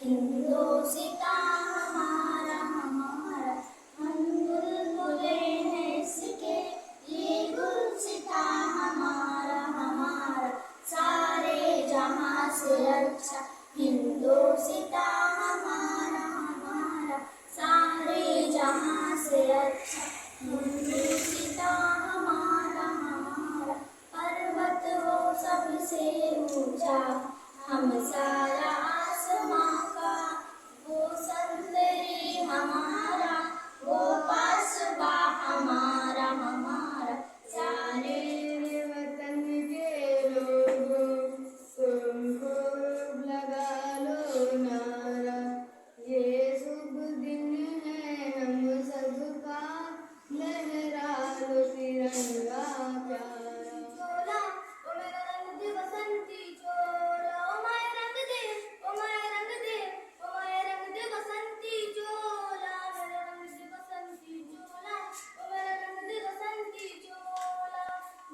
हिंदोसिता हमारा हमारा हम बुलबुले हैं इसके, ये गुलसिता हमारा हमारा सारे जहां से अच्छा। हिंदोसिता हमारा हमारा सारे जहां से अच्छा। हिंदोसिता हमारा हमारा पर्वत वो सबसे ऊंचा, हम सारा आसमां का वो संतरी हमारा, वो पासबा हमारा हमारा सारे वतन के लोगों तुम खूब लगा लो नारा, ये शुभ दिन है हम सबका, लहरा लो तिरंगा प्यारा। चोला ओ मेरा रंग दे बसंती चोला, ओ माय रंग दे, ओ माय रंग दे, ओ माय रंग दे बसंती चोला, मेरा रंग दे बसंती चोला, ओ मेरा रंग दे बसंती चोला।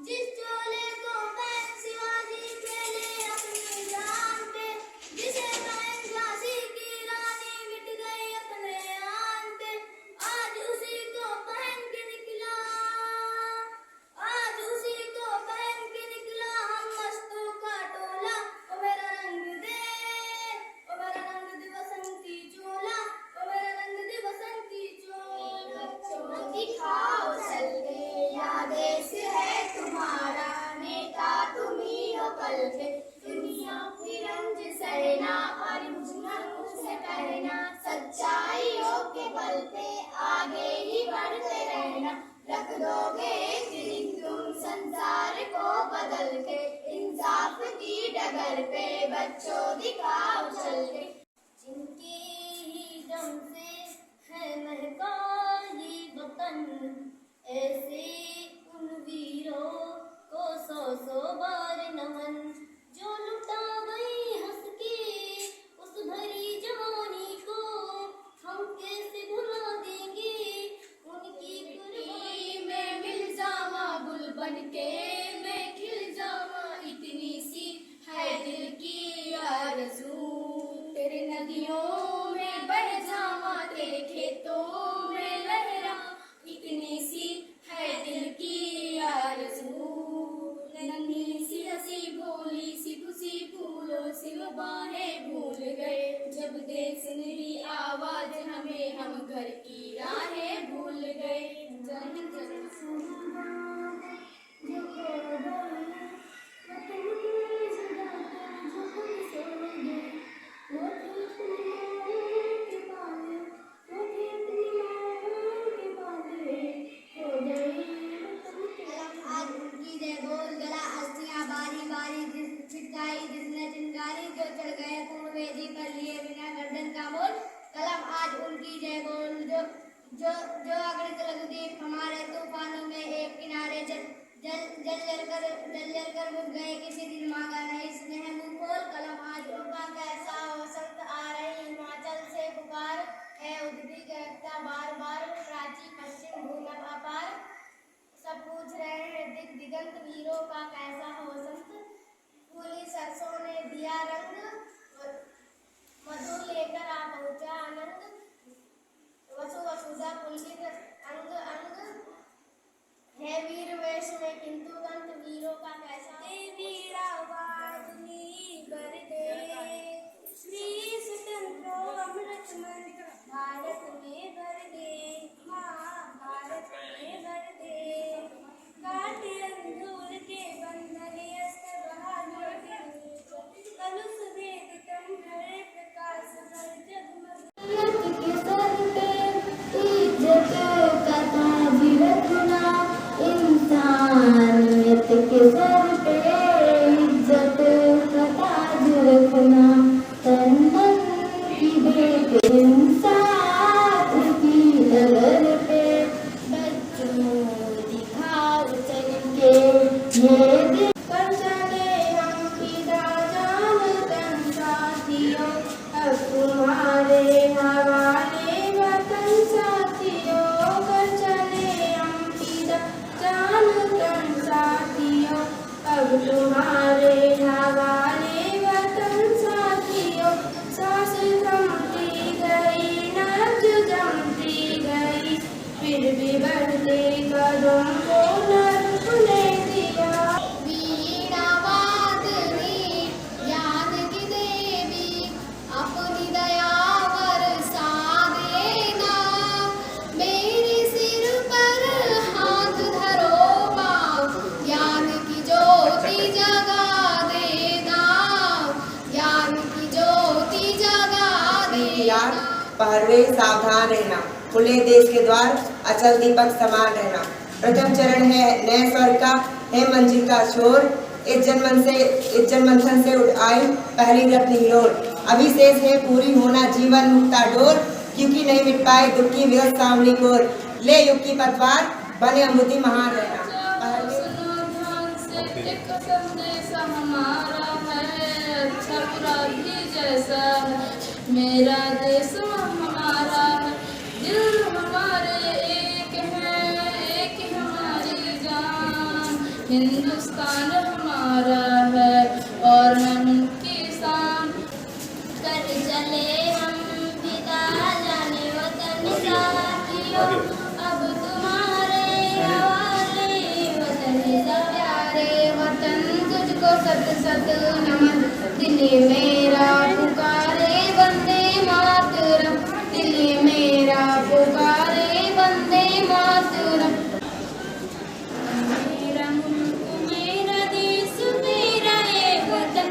जिस चोले को पहन शिवाजी खेले अपनी जान पे, जिसे पहन झांसी की रानी मिट गई अपने आन पे, आज उसी को पहन के निकला, आज उसी को पहन के निकला हम मस्तों का टोला। ओ मेरा रंग दे, ओ मेरा रंग दे बसंती चोला, ओ मेरा रंग दे बसंती चोला। दिखाओ चल के या देश है तुम्हारा, नेता तुम्ही हो कल के, दुनिया की रंज सहना और मुझसे कहना, सच्चाइयों के बल पे आगे ही बढ़ते रहना। रख दोगे एक दिन तुम संसार को बदल के, इंसाफ की डगर पे बच्चों दिखाओ चल के। जिनके ही दम से है महका ये वतन, ऐसे उन वीरों को सौ सौ बार नमन, जो लुटा गई हंस के उस भरी जवानी को, हम कैसे भुला देंगे उनकी कुर्बानी। मैं मिल जावा गुल बनके, मैं खिल जावा, इतनी सी है दिल की आरज़ू, तेरे नदियों में बह जावा, तेरे खेतों में लहरा, इतनी सी है दिल की आरज़ू। नन्ही सी हंसी भोली सी खुशी फूलों सी वो बाहें भूल गए, जब देश ने दी आवाज हमें हम घर की राहें भूल गए। जन जन आज उनकी जय बोल गला अस्थियां बारी बारी छिटकाई, जिसने चिंगारी जो चढ़ गए कुएं पर लिए बिना गर्दन का मोल। कलम आज उनकी जय बोल जो जो जो अगणित लघुदीप हमारे तूफानों में एक किनारे जल कर बुझ गए, किसी दिन मांगा नहीं स्नेह मुंह खोल। कलम आज उनका कैसा वसंत आ रही हिमाचल से पुकार है, उधरी कहता बार बार प्राची पश्चिम भूनभ अपार, सब पूछ रहे हैं दिग दिगंत वीरों का कैसा हो वसंत, फूली सरसों ने दिया रंग, मधु लेकर आ पहुंचा आनंद, वसु वसुधा पुलकित अंग अंग, है वीर वेश में किंतु दंत वीरों का कैसा। वीरावादनी कर दे श्री स्वतंत्र अमृत मंत्र, भारत में भर दे माँ, भारत में भर दे, काटे अंगूर के बंधन अस्त्र बहादुर के, कलुष वेद तम हरे प्रकाश हर जगमग। के सर पे इज्जत का ताज रखना, इंसानियत के सर पे इज्जत का ताज रखना, तन मन की बेटे इंसाफ की डगर पे बच्चों दिखाओ चल के, ये दिन पर चले हम पिता जान तन साथियों, अब तुम्हारे हवाले वतन साथियों, कर चले हम पिता जान तन साथियों, अब तुम्हारे हवाले वतन साथियों, सांस पहरवे सावधान रहना, खुले देश के द्वार अचल दीपक समान रहना। प्रथम चरण है नए स्वर्ग का, है मंजिल का शोर, इस जन्मंथन से उठ आई पहली रत्न हिलोर। अभी शेष है पूरी होना जीवन मुक्ता डोर, क्योंकि नहीं मिट पाए दुख की विगत सावली कोर। ले युग की पतवार बने अमृति महान रहना। सुनो ध्यान से एक संदेश हमारा है, अच्छा बुरा भी जैसा है, मेरा देश हमारा है, दिल हमारे एक है, एक हमारी जान, हिंदुस्तान हमारा है और हम उनकी शान। कर चले हम पिता जाने वतन साथियों, अब तुम्हारे हवाले वतन सा प्यारे वतन, तुझको सत सत नमन, दिल मेरा पुकारे वंदे मातरम, दिल मेरा पुकारे वंदे मातरम। मेरा मुल्क मेरा देश मेरा ये वतन,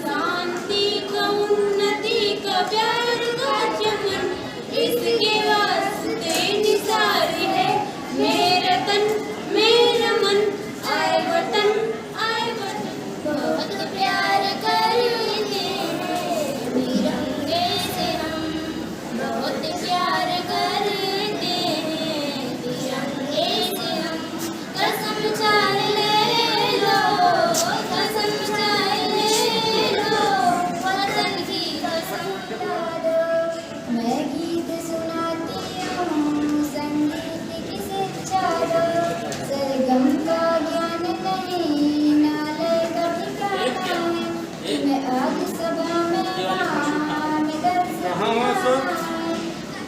शांति का उन्नति का प्यार का चमन, इसके वास्ते निसार है मेरा तन मेरा मन। आए वतन बहुत प्यार करते हैं तिरंगे से हम, बहुत प्यार करते हैं तिरंगे से हम। कसम चाय ले लो, कसम चाय ले लो, वतन की कसम उठा दो। मैं गीत सुनाती हूँ संगीत की शिक्षा दो, सरगम का ज्ञान नहीं नाले का ठिकाना है, मैं आज सभा में मान दर्शन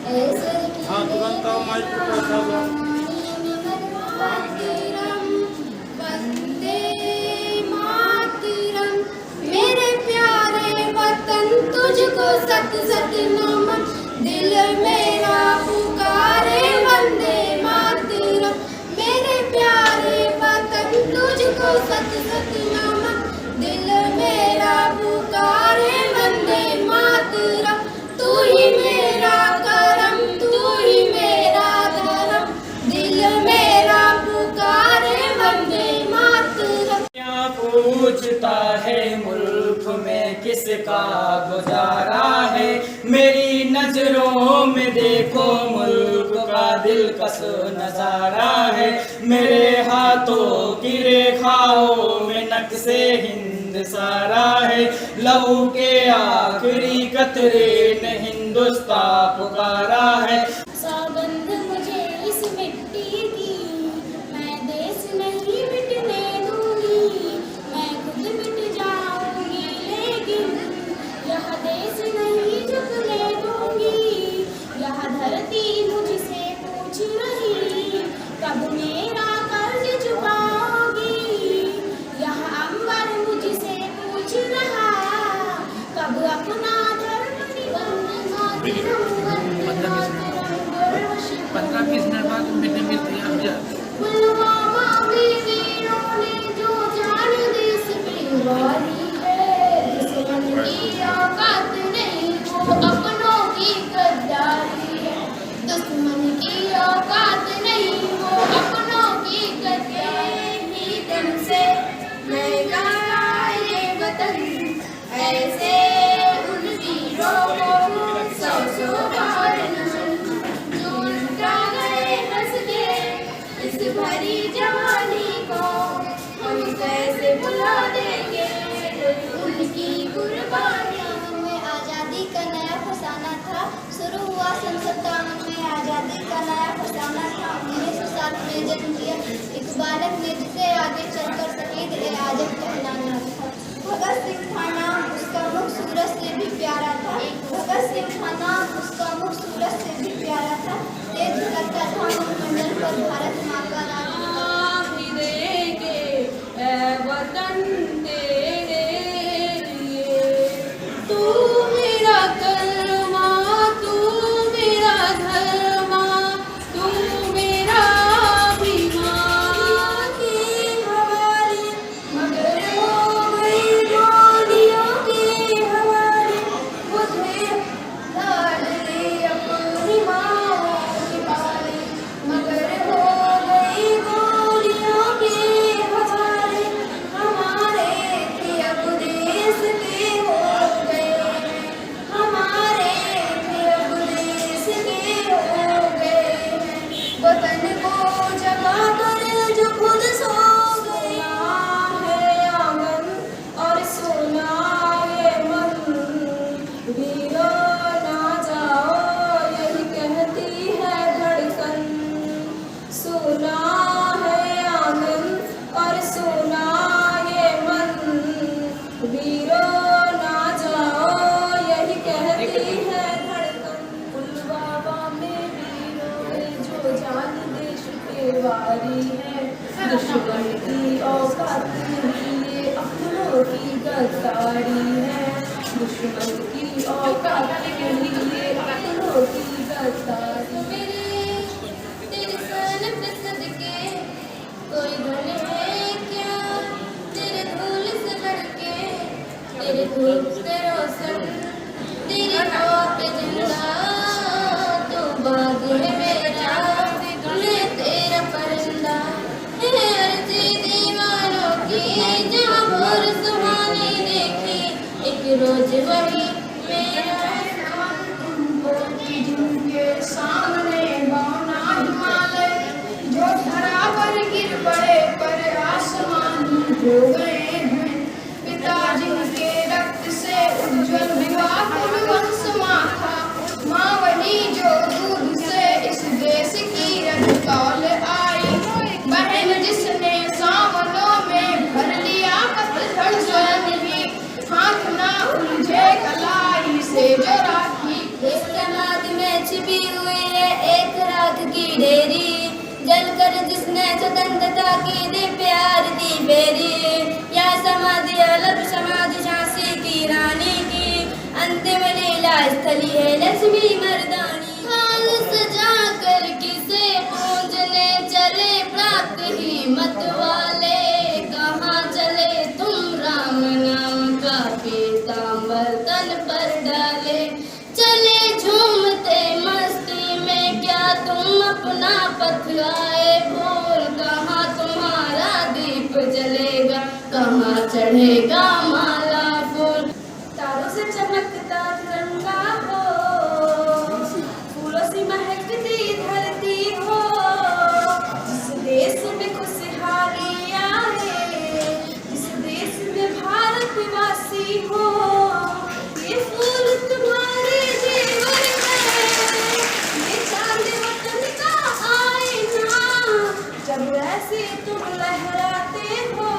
ऐसे वंदे मातरम। मेरे प्यारे वतन तुझको सत सत नमन, दिल मेरा पुकारे वंदे मातरम। मेरे प्यारे वतन तुझको सत सत नमन, दिल मेरा पुकारे वंदे मातरम। तू ही मेरा करम, तू ही मेरा धर्म, दिल मेरा पुकारे वंदे मातरम। क्या पूछता है मुल्क में किसका गुजारा है, मेरी नजरों में देखो मुल्क का दिलकश नजारा है। मेरे हाथों की रेखाओं में नक्शे हिंद सारा है, लहू के आखिरी कतरे ने हिंदुस्तान पुकारा है। सौगंध मुझे इस मिट्टी की, मैं देश नहीं मिटने दूंगी, मैं खुद मिट जाऊंगी लेकिन यह देश नहीं झुकने दूंगी। यह धरती मुझसे पूछ रही कब मेरा कर्ज चुकाओगी, यह अंबर मुझसे पूछ रहा कब अपना धर्म निभाओगी। 15-20 मिनट बाद मिलने मिलते हैं हम जा। पुलवामा में वीरों ने जो जान देश पे वारी है, दुश्मन की औकात नहीं वो अपनों की गद्दारी है, दुश्मन की औकात नहीं वो अपनों की गद्दारी। दम से मैं गाया ये वतन, ऐसे उन वीरों को सौ सौ बार नमन, जो लुटा गए हंस के इस भरी जवानी को, हम कैसे भुला देंगे उनकी कुर्बानियों। में आज़ादी का नया फसाना था, शुरू हुआ सन 57 में आज़ादी का नया फसाना था। 1907 में जन्म लिया एक बालक ने जिसे आगे चलकर शहीद-ए-आज़म कहलाना था। भगत सिंह था नाम, उसका मुख सूरज से भी प्यारा था, भगत सिंह था नाम, उसका मुख सूरज से भी प्यारा था। तेज करता था मुखमंडल पर भारत माँ का राज। वतन तेरे लिए तू मेरा कलमा, तू मेरा धर्मा, तू मेरा अभिमान के हवाले, मगर हो गई गोलियों के हवाले। मुझे लाडले दुश्मन की औकात नहीं, ये अक्लों की गद्दारी है। दुश्मन की औकात नहीं, ये अक्लों की गद्दारी। तेरे सन पे सदके कोई बने है क्या, तेरे धूल से बढ़के, तेरे धूप से रोशन, तेरी हवा पे जिंदा तो बाग है मेरा, मैं तेरा परिंदा है। अर्जी दीवानों की जहाँ भोर सुहानी देखी, एक रोज वही मेरा। जिनके सामने बौना हिमालय, जो धरा पर गिर पड़े पर आसमानी हो गए हैं। पिता जिनके रक्त से उज्जवल हुआ कुरुवंश माथा, माँ वही जो दूध से इस देश की रजतौल आई। बहन जिसने सावनों में भर लिया पतझड़ स्वयं ही, हाथ ना उलझे कलाई से जो राखी। इस समाज में छिपी हुई है एक राख की ढेरी, जलकर जिसने स्वतंत्रता की दे प्यार दी बेरी। यह समाधि अलग समाधि झांसी की रानी की, अंतिम लीला स्थली है लक्ष्मी मर्दानी। हाल सजा कर किसे पूजने चले प्राप्त ही मत वाले, कहाँ चले तुम राम नाम का पीतांबर तन पर डाले। चले झूमते मस्ती में क्या तुम अपना पथ आए भूल, कहाँ तुम्हारा दीप जलेगा, कहाँ चढ़ेगा माला फूल। तारों से चमकता तिरंगा हो, फूलों से महकती धरती हो। जिस देश में खुशहाली आए, जिस देश में भारत वासी हो, ये फूल तुम्हारे जीवन है, ये चांद वतन का आईना। जब ऐसे तुम लहराते हो,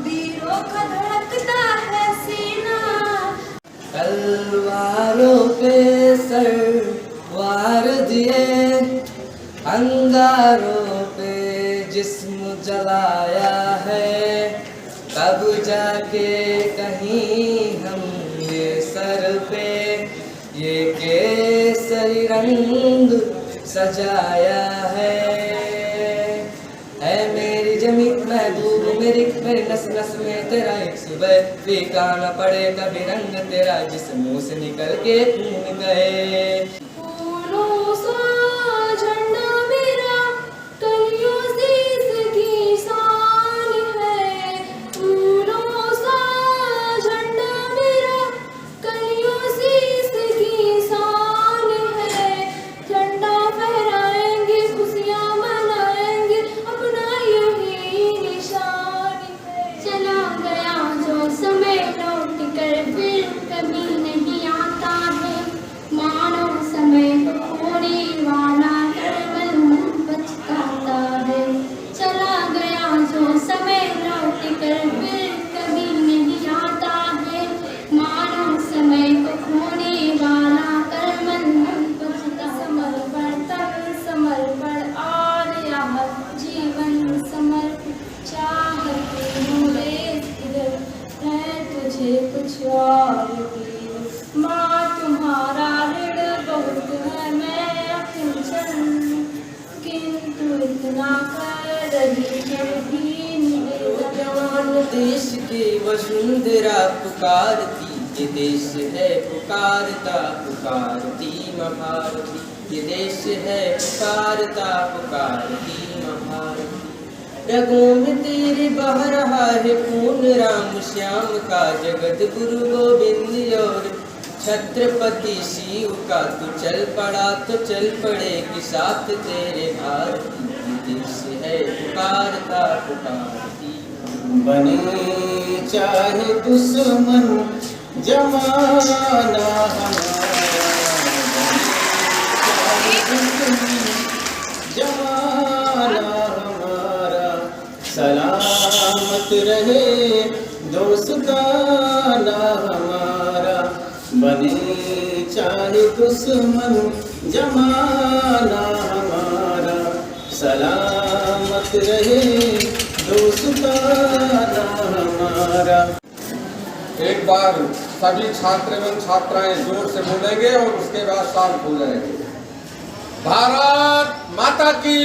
वीरों का धड़कता है सीना। तलवारों पे सर वार दिए, अंगारों पे जिस्म जलाया है। तब जाके कहीं हम ये सर पे ये केसरी रंग सजाया है। मेरी जमी महबूब मेरी मेरी नस नस में तेरा एक सुबह, फीका न पड़े कभी रंग तेरा जिस मुंह से निकल के खून गए। फूलों सा झंडा मेरा कलियों से इसकी शान है। फूलों सा झंडा मेरा कलियों से इसकी शान है। झंडा फहराएंगे खुशियाँ मनाएंगे, अपना यही निशान है। चला गया जो समय लौट कर फिर कभी नहीं आता है, मानो समय को खोने वाला केवल मुँह पछताता है। चला गया जो समय लौट कर फिर कभी नहीं आता है, मानो समय को खोने वाला केवल मुँह पछताता। समर्पण और यावत जीवन समर्पित, चाहती हूँ देश इधर है तुझे कुछ और भी। माँ तुम्हारा ऋण बहुत है मैं अकिंचन, किंतु इतना कर रही है भी निवेदन। जवान देश की वसुंधरा पुकारती, ये देश है पुकारता पुकारती माँ भारती। ये देश है पुकारता पुकारती माँ भारती। रगों में तेरे बह रहा है खून राम श्याम का, जगत गुरु गोविंद और छत्रपति शिव का। तू चल पड़ा तो चल पड़ेगी साथ तेरे भारती। ये देश है पुकारता पुकारती। बने चाहे दुश्मन जमाना जमाना हमारा, सलामत रहे दोस्ताना हमारा। बने चाहे दुश्मन जमाना हमारा, सलामत सलामत रहे दोस्ताना हमारा। एक बार सभी छात्र एवं छात्राएं जोर से बोलेंगे और उसके बाद शांत हो जाएंगे। भारत माता की,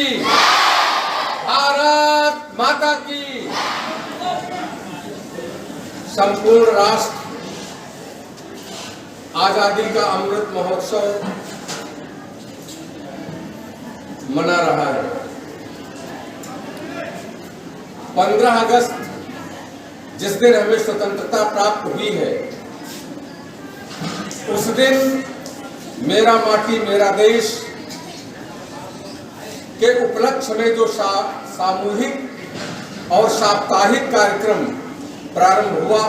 भारत माता की। संपूर्ण राष्ट्र आजादी का अमृत महोत्सव मना रहा है। 15 अगस्त जिस दिन हमें स्वतंत्रता प्राप्त हुई है, उस दिन मेरा माटी मेरा देश के उपलक्ष्य में जो सामूहिक और साप्ताहिक कार्यक्रम प्रारंभ हुआ,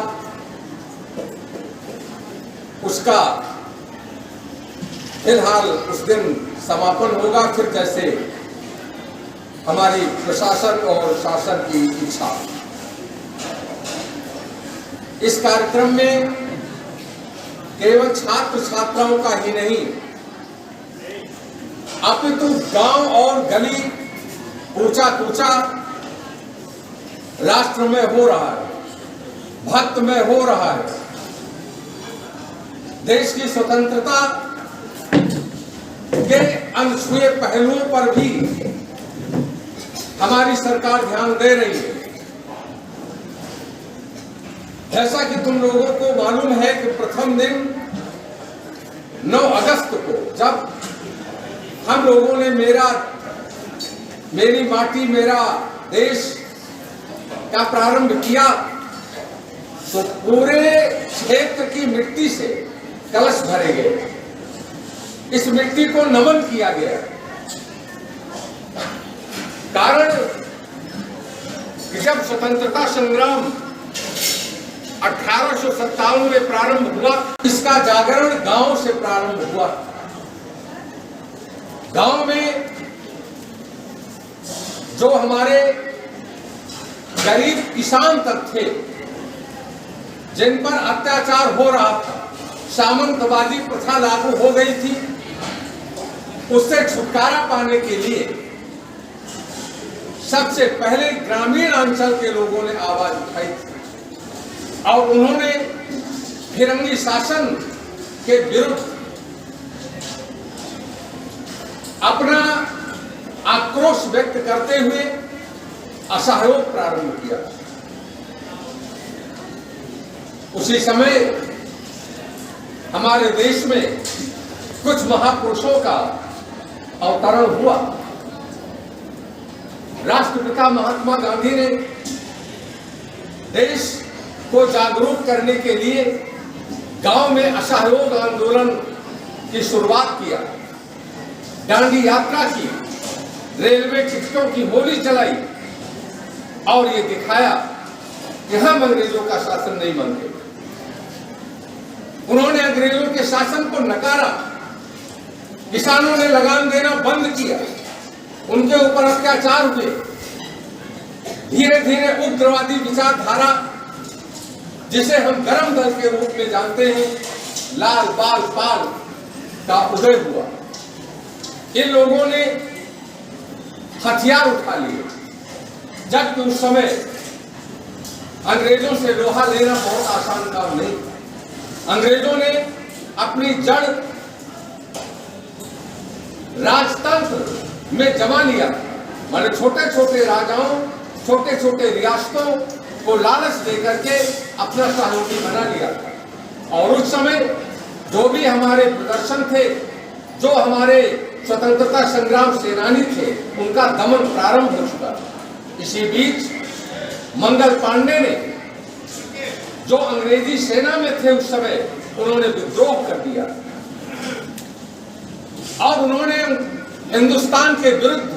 उसका फिलहाल उस दिन समापन होगा। फिर जैसे हमारी प्रशासन और शासन की इच्छा। इस कार्यक्रम में केवल छात्र छात्राओं का ही नहीं, अपितु गांव और गली कूचा कूचा राष्ट्र में हो रहा है, भक्त में हो रहा है। देश की स्वतंत्रता के अनछुए पहलुओं पर भी हमारी सरकार ध्यान दे रही है। जैसा कि तुम लोगों को मालूम है कि प्रथम दिन 9 अगस्त को जब हम लोगों ने मेरी माटी मेरा देश का प्रारंभ किया, तो पूरे क्षेत्र की मिट्टी से कलश भरे गए। इस मिट्टी को नमन किया गया। कारण कि जब स्वतंत्रता संग्राम 1857 में प्रारंभ हुआ, इसका जागरण गांव से प्रारंभ हुआ। गांव में जो हमारे गरीब किसान तक थे, जिन पर अत्याचार हो रहा था, सामंतवादी प्रथा लागू हो गई थी, उससे छुटकारा पाने के लिए सबसे पहले ग्रामीण अंचल के लोगों ने आवाज उठाई थी और उन्होंने फिरंगी शासन के विरुद्ध अपना आक्रोश व्यक्त करते हुए असहयोग प्रारंभ किया। उसी समय हमारे देश में कुछ महापुरुषों का अवतरण हुआ। राष्ट्रपिता महात्मा गांधी ने देश को जागरूक करने के लिए गांव में असहयोग आंदोलन की शुरुआत किया, दांडी यात्रा की, रेलवे टिकटों की होली चलाई और ये दिखाया कि हम अंग्रेजों का शासन नहीं मानते। उन्होंने अंग्रेजों के शासन को नकारा, किसानों ने लगान देना बंद किया, उनके ऊपर अत्याचार हुए। धीरे धीरे उग्रवादी विचारधारा, जिसे हम गरम दल के रूप में जानते हैं, लाल बाल पाल का उदय हुआ। इन लोगों ने हथियार उठा लिए, जबकि उस समय अंग्रेजों से लोहा लेना बहुत आसान काम नहीं। अंग्रेजों ने अपनी जड़ राजतंत्र में जमा लिया, माने छोटे छोटे राजाओं, छोटे छोटे रियासतों को लालच देकर के अपना सहयोगी बना लिया। और उस समय जो भी हमारे प्रदर्शन थे, जो हमारे स्वतंत्रता संग्राम सेनानी थे, उनका दमन प्रारंभ हो चुका। इसी बीच मंगल पांडे ने, जो अंग्रेजी सेना में थे उस समय, उन्होंने विद्रोह कर दिया और उन्होंने हिंदुस्तान के विरुद्ध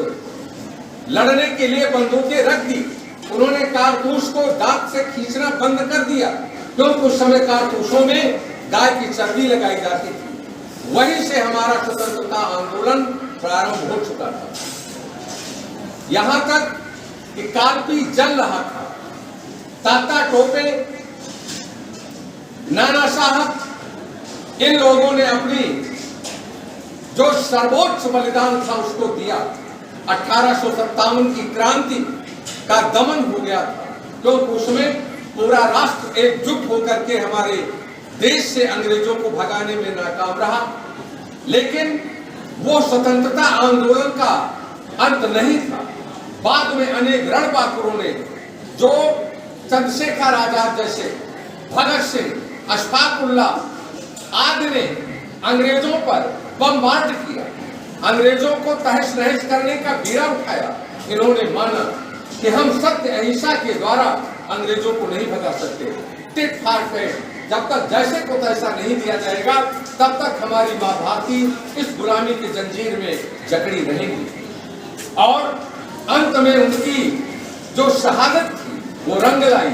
लड़ने के लिए बंदूकें रख दी। उन्होंने कारतूस को दांत से खींचना बंद कर दिया, क्योंकि उस समय कारतूसों में गाय की चर्बी लगाई जाती थी। वहीं से हमारा स्वतंत्रता आंदोलन प्रारंभ हो चुका था। यहां तक कि कार्पी जल रहा था। ताता टोपे, नाना साहब, इन लोगों ने अपनी जो सर्वोच्च बलिदान था उसको दिया। 1857 की क्रांति का दमन हो गया था, क्योंकि उसमें पूरा राष्ट्र एकजुट होकर के हमारे देश से अंग्रेजों को भगाने में नाकाम रहा। लेकिन वो स्वतंत्रता आंदोलन का अंत नहीं था। बाद में अनेक रणबांकुरों ने, जो चंद्रशेखर आजाद जैसे, भगत सिंह, अशफाक उल्लाह आदि ने अंग्रेजों पर बमबार्ड किया, अंग्रेजों को तहस नहस करने का बीड़ा उठाया। इन्होंने माना कि हम सत्य अहिंसा के द्वारा अंग्रेजों को नहीं भगा सकते। टिट फॉर टैट, जब तक जैसे को तैसा नहीं दिया जाएगा तब तक हमारी माँ भारती इस गुलामी की जंजीर में जकड़ी रहेंगी। और अंत में उनकी जो शहादत थी वो रंग लाई,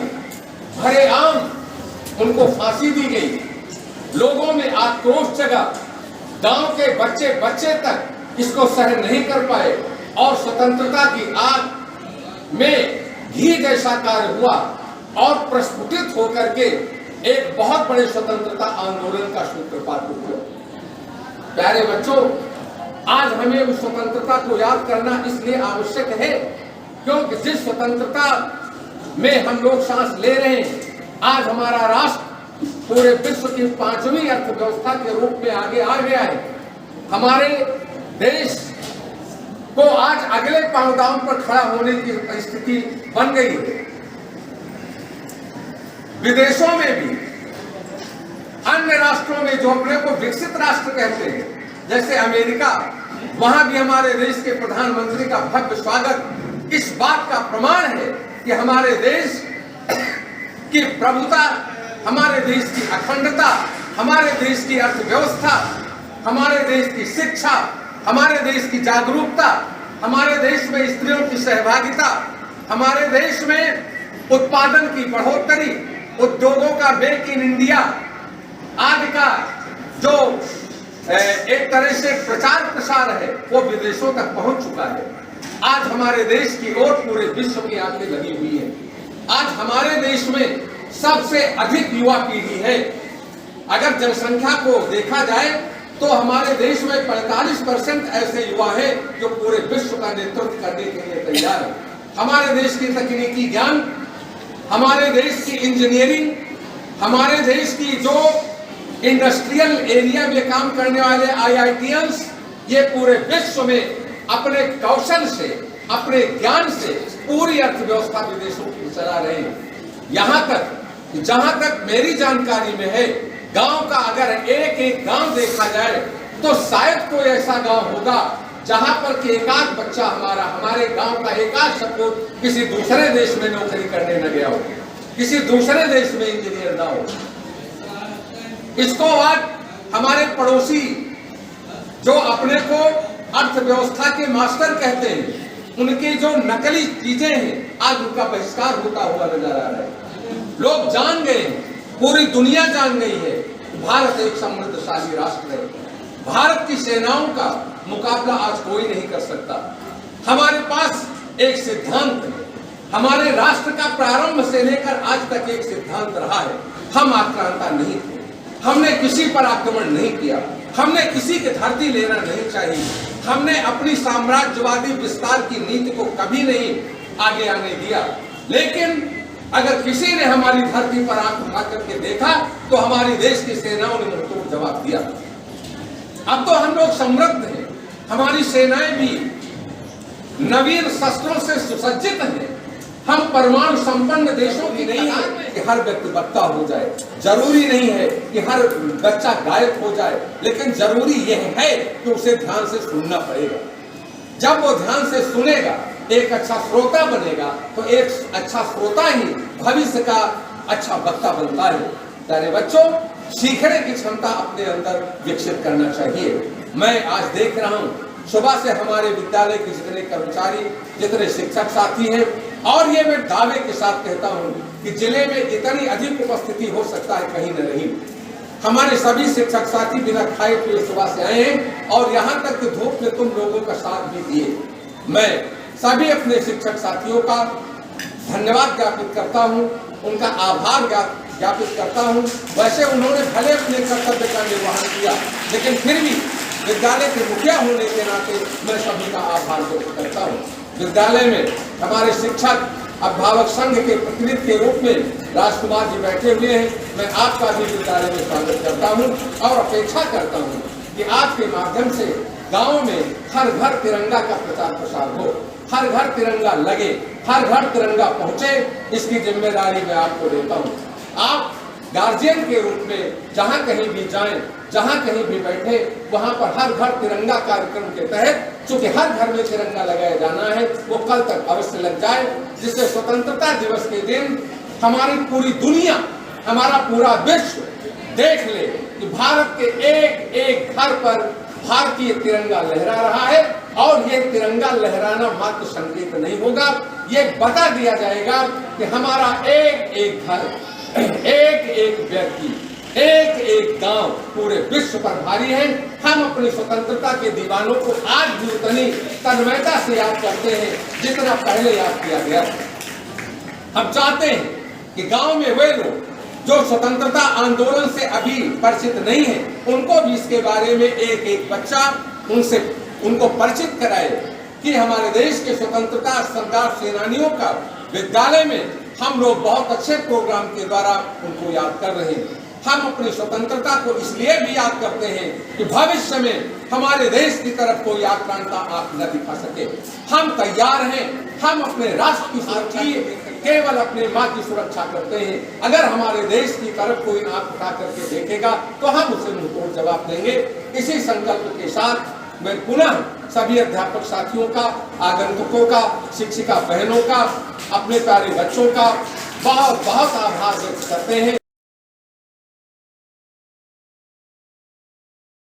भरे आम उनको फांसी दी गई, लोगों में आक्रोश जगा, गांव के बच्चे बच्चे तक इसको सहन नहीं कर पाए और स्वतंत्रता की आग में घी जैसा कार्य हुआ और प्रस्फुटित होकर के एक बहुत बड़े स्वतंत्रता आंदोलन का सूत्रपात हुआ। प्यारे बच्चों, आज हमें उस स्वतंत्रता को याद करना इसलिए आवश्यक है क्योंकि जिस स्वतंत्रता में हम लोग सांस ले रहे हैं, आज हमारा राष्ट्र पूरे विश्व की 5वीं अर्थव्यवस्था के रूप में आगे आ गया है। हमारे देश को आज अगले पांवदान पर खड़ा होने की स्थिति बन गई है। विदेशों में भी, अन्य राष्ट्रों में जो अपने को विकसित राष्ट्र कहते हैं, जैसे अमेरिका, वहां भी हमारे देश के प्रधानमंत्री का भव्य स्वागत इस बात का प्रमाण है कि हमारे देश की प्रभुता, हमारे देश की अखंडता, हमारे देश की अर्थव्यवस्था, हमारे देश की शिक्षा, हमारे देश की जागरूकता, हमारे देश में स्त्रियों की सहभागिता, हमारे देश में उत्पादन की बढ़ोतरी, उद्योगों का मेक इन इंडिया आदि का जो एक तरह से प्रचार प्रसार है वो विदेशों तक पहुंच चुका है। आज हमारे देश की ओर पूरे विश्व की आंखें लगी हुई है। आज हमारे देश में सबसे अधिक युवा पीढ़ी है। अगर जनसंख्या को देखा जाए तो हमारे देश में 45% ऐसे युवा हैं जो पूरे विश्व का नेतृत्व करने के लिए तैयार है। हमारे देश की तकनीकी ज्ञान, हमारे देश की इंजीनियरिंग, हमारे देश की जो इंडस्ट्रियल एरिया में काम करने वाले IITians, ये पूरे विश्व में अपने कौशल से, अपने ज्ञान से पूरी अर्थव्यवस्था विदेशों की चला रहे हैं। यहाँ तक, जहां तक मेरी जानकारी में है, गांव का अगर एक एक गांव देखा जाए तो शायद कोई ऐसा गांव होगा जहां पर कि एक आध बच्चा हमारे गांव का एक आध सपूत किसी दूसरे देश में नौकरी करने न गया हो, किसी दूसरे देश में इंजीनियर ना हो। इसको आज हमारे पड़ोसी जो अपने को अर्थव्यवस्था के मास्टर कहते हैं, उनकी जो नकली चीजें हैं, आज उनका बहिष्कार होता हुआ नजर आ रहा है। लोग जान गए, पूरी दुनिया जान गई है, भारत एक समृद्धशाली राष्ट्र है। भारत की सेनाओं का मुकाबला आज कोई नहीं कर सकता। हमारे पास एक सिद्धांत है, हमारे राष्ट्र का प्रारंभ से लेकर आज तक एक सिद्धांत रहा है, हम आक्रांता नहीं थे, हमने किसी पर आक्रमण नहीं किया, हमने किसी की धरती लेना नहीं चाहिए, हमने अपनी साम्राज्यवादी विस्तार की नीति को कभी नहीं आगे आने दिया। लेकिन अगर किसी ने हमारी धरती पर आंख उठा करके देखा तो हमारी देश की सेनाओं ने मुंहतोड़ जवाब दिया। अब तो हम लोग समृद्ध हैं, हमारी सेनाएं भी नवीन शस्त्रों से सुसज्जित हैं। हम परमाणु संपन्न देशों की नहीं है कि हर व्यक्ति वक्ता हो जाए, जरूरी नहीं है कि हर बच्चा गायक हो जाए, लेकिन जरूरी यह है कि उसे ध्यान से सुनना पड़ेगा। जब वो ध्यान से सुनेगा, एक अच्छा श्रोता बनेगा, तो एक अच्छा श्रोता ही भविष्य का अच्छा वक्ता बनता है। प्यारे बच्चों, सीखने की क्षमता अपने अंदर विकसित करना चाहिए। मैं आज देख रहा हूँ सुबह से हमारे विद्यालय के जितने कर्मचारी, जितने शिक्षक साथी हैं, और ये मैं दावे के साथ कहता हूँ कि जिले में इतनी अधिक उपस्थिति हो सकता है कहीं न रही। हमारे सभी शिक्षक साथी बिना खाए पिए सुबह से आए हैं और यहाँ तक कि धूप में तुम लोगों का साथ भी दिए। मैं सभी अपने शिक्षक साथियों का धन्यवाद ज्ञापित करता हूँ, उनका आभार ज्ञापित करता हूँ। वैसे उन्होंने भले अपने कर्तव्य का निर्वहन किया, लेकिन फिर भी विद्यालय के मुखिया होने के नाते मैं सभी का आभार व्यक्त करता हूँ। विद्यालय में हमारे शिक्षक अभिभावक संघ के प्रतिनिधि के रूप में राजकुमार जी बैठे हुए हैं। मैं आपका भी विद्यालय में स्वागत करता हूँ और अपेक्षा करता हूँ कि आपके माध्यम से गाँव में हर घर तिरंगा का प्रचार प्रसार हो, हर घर तिरंगा लगे, हर घर तिरंगा पहुंचे। इसकी जिम्मेदारी मैं आपको देता हूँ। आप गार्जियन के रूप में जहाँ कहीं भी जाएं, जहाँ कहीं भी बैठे, वहाँ पर हर घर तिरंगा कार्यक्रम के तहत, चूंकि हर घर में तिरंगा लगाया जाना है, वो कल तक अवश्य लग जाए, जिससे स्वतंत्रता दिवस के दिन हमारी पूरी दुनिया, हमारा पूरा विश्व देख ले कि भारत के एक एक घर पर भारतीय तिरंगा लहरा रहा है। और ये तिरंगा लहराना मात्र संकेत नहीं होगा, ये बता दिया जाएगा कि हमारा एक एक घर, एक एक व्यक्ति, एक एक गांव पूरे विश्व पर भारी है। हम अपनी स्वतंत्रता के दीवानों को आज भी उतनी तन्मयता से याद करते हैं जितना पहले याद किया गया। हम चाहते हैं कि गांव में वे लोग जो स्वतंत्रता आंदोलन से अभी परिचित नहीं है, उनको भी इसके बारे में एक एक बच्चा उनको परिचित कराए कि हमारे देश के स्वतंत्रता संग्राम सेनानियों का विद्यालय में हम लोग बहुत अच्छे प्रोग्राम के द्वारा उनको याद कर रहे हैं। हम अपनी स्वतंत्रता को इसलिए भी याद करते हैं कि भविष्य में हमारे देश की तरफ कोई आक्रांता आंख न दिखा सके। हम तैयार हैं, हम अपने राष्ट्र की सुरक्षा केवल अपने माँ की सुरक्षा करते हैं। अगर हमारे देश की तरफ कोई आंख उठा करके देखेगा तो हम उसे मुंहतोड़ जवाब देंगे। इसी संकल्प के साथ मैं पुनः सभी अध्यापक साथियों का, आगंतुकों का, शिक्षिका बहनों का, अपने प्यारे बच्चों का बहुत बहुत आभार व्यक्त करते हैं